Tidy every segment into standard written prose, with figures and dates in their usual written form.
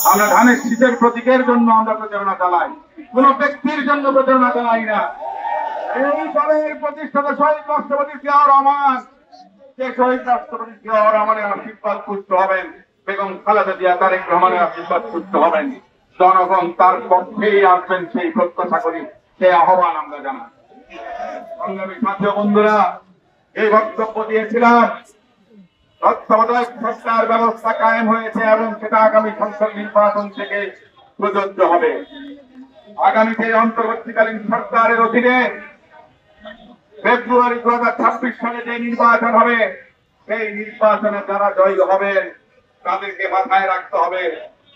আমরা ধানের শীষের প্রতীকের জন্য আমরা প্রচারণা চালাই, কোন ব্যক্তির জন্য প্রচারণা চালাই না। এই দলের প্রতিষ্ঠাতা শহীদ রাষ্ট্রপতি জিয়াউর রহমান, যে শহীদ রাষ্ট্রপতি জিয়াউর রহমানের আশীর্বাদ পুষ্ট হবেন, বেগম খালেদা জিয়া তারেক রহমানের আশীর্বাদ পুষ্ট হবেন, জনগণ তার পক্ষেই আসবেন সেই প্রত্যাশা করি, সেই আহ্বান আমরা জানাই। সংগ্রামী সাথী বন্ধুরা, এই বক্তব্য দিয়েছিলাম তত্ত্বাবধায়ক সরকার ব্যবস্থা কায়েম হয়েছে এবং সেটা আগামী সংসদ নির্বাচন থেকে প্রযোজ্য হবে। আগামীতে অন্তর্বর্তীকালীন সরকারের অধীনে ফেব্রুয়ারি 2026 সালে যে নির্বাচন হবে, সেই নির্বাচনে যারা জয়ী হবেন তাদেরকে মাথায় রাখতে হবে,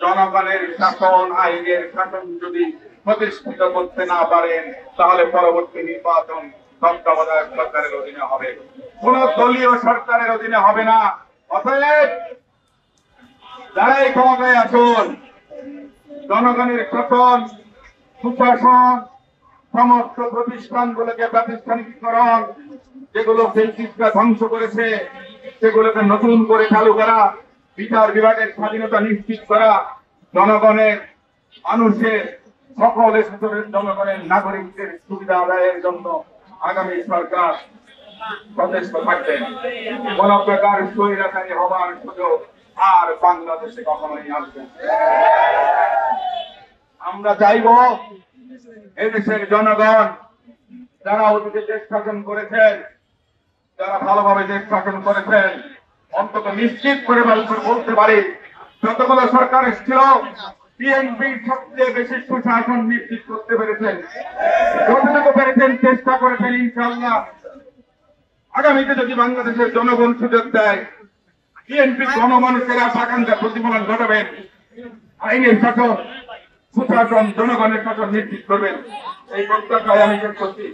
জনগণের শাসন, আইনের শাসন যদি প্রতিষ্ঠিত করতে না পারেন তাহলে পরবর্তী নির্বাচন তত্ত্বাবধায়ক সরকারের অধীনে হবে, কোন দলীয় সরকারের অধীনে হবে না। অতএব যারাই ক্ষমতায় আসুন, জনগণের শাসন, সুশাসন, সমস্ত প্রতিষ্ঠানগুলোকে প্রাতিষ্ঠানিকীকরণ, যেগুলো ফেসিস্টরা ধ্বংস করেছে সেগুলোকে নতুন করে চালু করা, বিচার বিভাগের স্বাধীনতা নিশ্চিত করা, জনগণের, মানুষের, সকল স্তরের জনগণের নাগরিকদের সুবিধা আদায়ের জন্য আগামী সরকার সচেষ্ট থাকবেন। কোন প্রকার স্বৈরাচারী হবার সুযোগ আর বাংলাদেশে কখনোই আসবে না। আমরা চাইব এদেশের জনগণ যারা অতীতে দেশ শাসন করেছেন, যারা ভালোভাবে দেশ শাসন করেছেন, অন্তত নিশ্চিত করে বলতে পারি যতগুলো সরকার ছিল বিএনপি সবচেয়ে বেশি সুশাসন নিশ্চিত করতে পেরেছেন, যতটুকু পেরেছেন চেষ্টা করেছেন। ইনশাআল্লাহ আগামীতে যদি বাংলাদেশের জনগণ সুযোগ দেয়, বিএনপি গণমানুষের আশা আকাঙ্ক্ষা প্রতিফলন ঘটাবেন, আইনের শাসন, সুশাসন, জনগণের শাসন নিশ্চিত করবেন, এই প্রত্যাশায় আমি শেষ করছি।